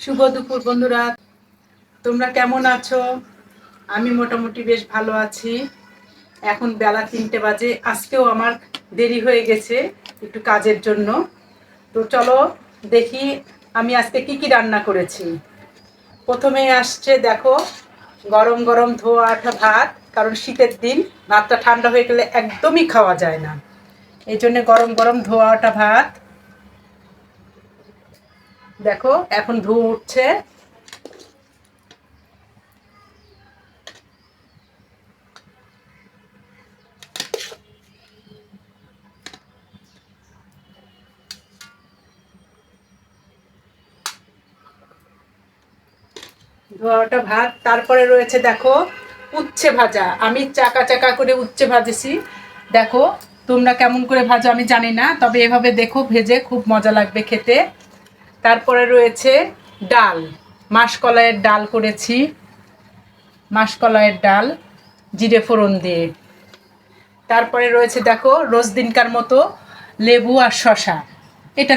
শুভ দুপুর বন্ধুরা, তোমরা কেমন আছো? আমি মোটামুটি বেশ ভালো আছি। এখন বেলা 3টে বাজে। আজকেও আমার দেরি হয়ে গেছে একটু কাজের জন্য। তো চলো দেখি আমি আজকে কি কি রান্না করেছি। প্রথমে আসছে দেখো, গরম গরম ধোয়া ওঠা ভাত। কারণ শীতের দিন ভাতটা ঠান্ডা হয়ে গেলে একদমই খাওয়া যায় না, এই জন্য গরম গরম ধোয়া ওঠা ভাত। দেখো এখন ধোয়া উঠছে। ধোয়াটা ভাত, তারপরে রয়েছে দেখো উচ্ছে ভাজা। আমি চাকা চাকা করে উচ্ছে ভাজেছি। দেখো তোমরা কেমন করে ভাজো আমি জানি না, তবে এভাবে দেখো ভেজে খুব মজা লাগবে খেতে। তারপরে রয়েছে ডাল, মাসকলাইয়ের ডাল করেছি, মাসকলাইয়ের ডাল জিরে ফোড়ন দিয়ে। তারপরে রয়েছে দেখো রোজ দিনকার মতো লেবু আর শশা। এটা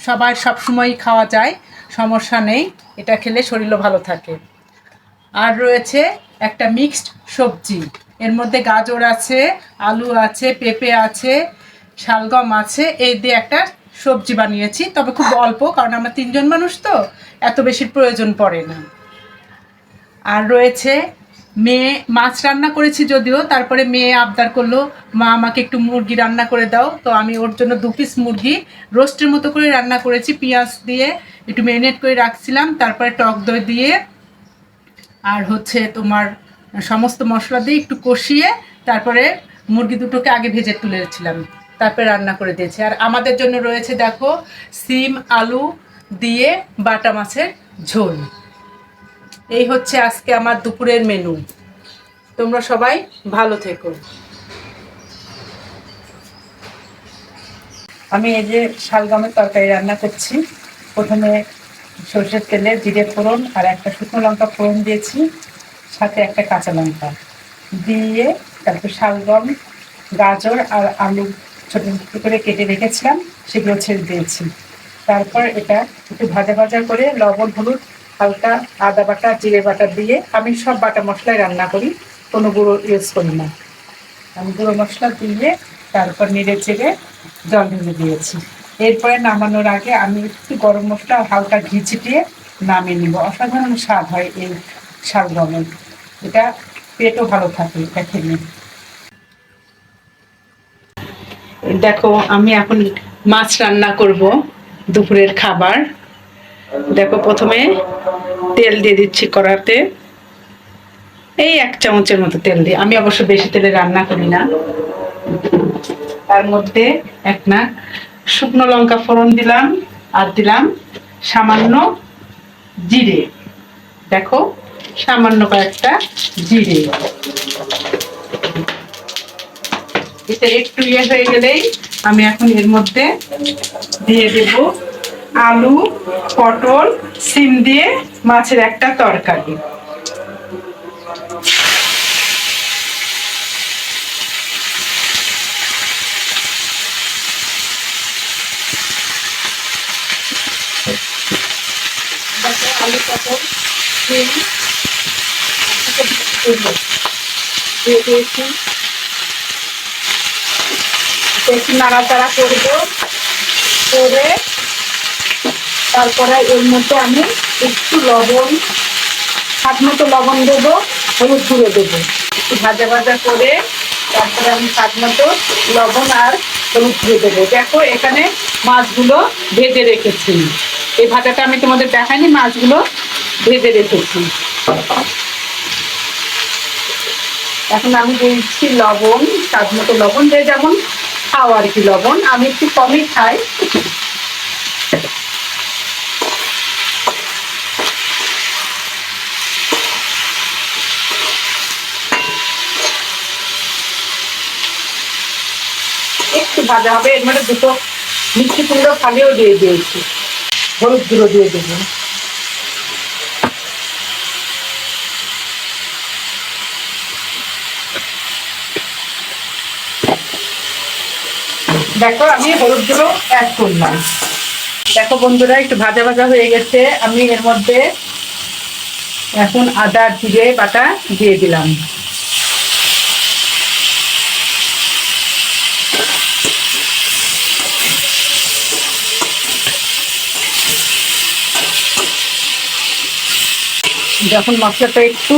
সবার সবসময়ই খাওয়া যায়, সমস্যা নেই, এটা খেলে শরীরও ভালো থাকে। আর রয়েছে একটা মিক্সড সবজি, এর মধ্যে গাজর আছে, আলু আছে, পেঁপে আছে, শালগম আছে, এই দিয়ে একটা সবজি বানিয়েছি। তবে খুব অল্প, কারণ আমরা 3জন মানুষ তো এত বেশি প্রয়োজন পড়ে না। আর রয়েছে মেয়ে মাছ রান্না করেছি যদিও, তারপরে মেয়ে আবদার করলো মা আমাকে একটু মুরগি রান্না করে দাও। তো আমি ওর জন্য 2 পিস মুরগি রোস্টের মতো করে রান্না করেছি, পেঁয়াজ দিয়ে একটু ম্যারিনেট করে রাখছিলাম, তারপরে টক দই দিয়ে আর হচ্ছে তোমার সমস্ত মশলা দিয়ে একটু কষিয়ে তারপরে মুরগি দুটোকে আগে ভেজে তুলেছিলাম, তারপরে রান্না করে দিয়েছি। আর আমাদের জন্য রয়েছে দেখো সিম আলু দিয়ে বাটা মাছের ঝোল। এই হচ্ছে আজকে আমার দুপুরের মেনু। তোমরা সবাই ভালো থেকো। আমি এই যে শালগমের তরকারি রান্না করছি। প্রথমে সরষের তেলে জিরে ফোড়ন আর একটা শুকনো লঙ্কা ফোড়ন দিয়েছি, সাথে একটা কাঁচা লঙ্কা দিয়ে তারপর শালগম, গাজর আর আলু ছোটো ছোটো করে কেটে রেখেছিলাম, সেগুলো ছেড়ে দিয়েছি। তারপর এটা একটু ভাজা ভাজা করে লবণ হলুদ হালকা আদা বাটা জিরে বাটা দিয়ে, আমি সব বাটা মশলাই রান্না করি, কোনো গুঁড়ো ইউজ করি না। আমি গুঁড়ো মশলা দিয়ে তারপর নেড়ে চেড়ে জল ঢেলে দিয়েছি। এরপরে নামানোর আগে আমি একটু গরম মশলা হালকা ঘি ছিটিয়ে নামিয়ে নিব। অসাধারণ স্বাদ হয় এই শালগমের, এটা পেটও ভালো থাকে এটা খেলে। দেখো আমি এখন মাছ রান্না করব, দুপুরের খাবার। দেখো প্রথমে তেল দিয়ে দিচ্ছি কড়াতে, এই 1 চামচের মতো তেল দিয়ে। আমি অবশ্য বেশি তেলে রান্না করি না। তার মধ্যে একটা শুকনো লঙ্কা ফোড়ন দিলাম আর দিলাম সামান্য জিরে। দেখো সামান্য কয়েকটা জিরে। এটা একটু হয়ে গেলেই আমি এখন এর মধ্যে দিয়ে দেব আলু পটল সিম দিয়ে মাছের একটা তরকারি। আলু পটল সিম দিয়ে দিয়েছি, একটু নাড়াচাড়া করবো করে তারপরে এর মধ্যে আমি একটু লবণ, স্বাদ মতো লবণ দেবো, হলুদ গুঁড়ো দেবো, একটু ভাজা ভাজা করে তারপরে আমি স্বাদ মতো লবণ আর হলুদ গুঁড়ো দেবো। দেখো এখানে মাছগুলো ভেজে রেখেছি, এই ভাজাটা আমি তোমাদের দেখাইনি, মাছগুলো ভেজে রেখেছি। এখন আমি দিচ্ছি লবণ, স্বাদ মতো লবণ, যে যেমন খাও আর কি লবণ, আমি একটু কমই খাই। একটু ভাজা হবে, এর মধ্যে 2টো মিষ্টি কুমড়ো ফালিও দিয়ে দিয়েছি, হলুদ গুঁড়ো দিয়ে দেবো। দেখো আমি হলুদ গুঁড়ো অ্যাড করলাম। দেখো বন্ধুরা, একটু ভাজা ভাজা হয়ে গেছে। আমি এর মধ্যে এখন আদা জিরে বাটা দিয়ে দিলাম। যখন মশলাটা একটু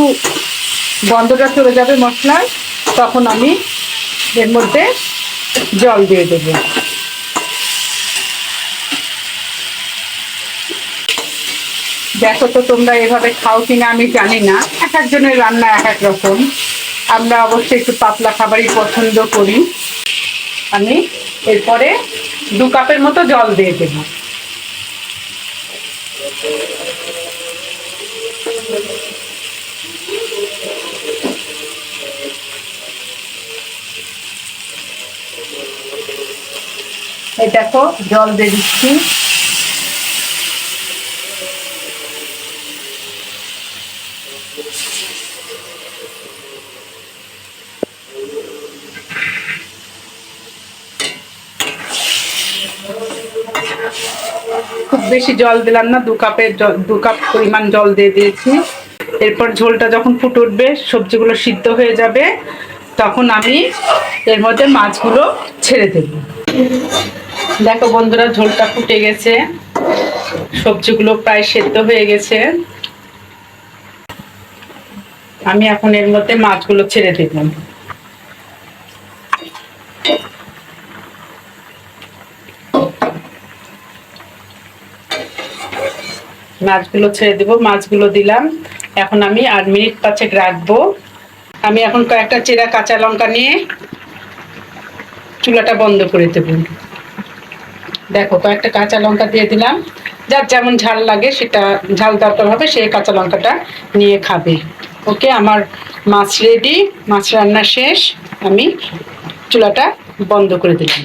গন্ধটা চলে যাবে মশলার, তখন আমি এর মধ্যে জল দিয়ে দেবো। দেখো তো তোমরা এভাবে খাও কিনা আমি জানি না, এক একজনের রান্না এক এক রকম। আমরা অবশ্যই একটু পাতলা খাবারই পছন্দ করি। আমি এরপরে 2 কাপের মতো জল দিয়ে দেবো। এই দেখো জল দিয়ে দিচ্ছি। খুব বেশি জল দিলাম না, 2 কাপ পরিমাণ জল দিয়ে দিয়েছি। এরপর ঝোলটা যখন ফুটে উঠবে, সবজিগুলো সিদ্ধ হয়ে যাবে, তখন আমি এর মধ্যে মাছগুলো ছেড়ে দেব। দেখো বন্ধুরা, ঝোলটা ফুটে গেছে, সবজিগুলো প্রায় সেদ্ধ হয়ে গেছে। আমি এখন এর মধ্যে মাছগুলো ছেড়ে দেব। মাছগুলো ছেড়ে দেব, মাছগুলো দিলাম। এখন আমি 8 মিনিট 5 রাখবো। আমি এখন কয়েকটা চেরা কাঁচা লঙ্কা নিয়ে চুলাটা বন্ধ করে দেব। দেখো কয়েকটা কাঁচা লঙ্কা দিয়ে দিলাম। যার যেমন ঝাল লাগে, সেটা ঝাল দরকার হবে সেই কাঁচা লঙ্কাটা নিয়ে খাবে। ওকে, আমার মাছ রেডি, মাছ রান্না শেষ। আমি চুলাটা বন্ধ করে দিলাম।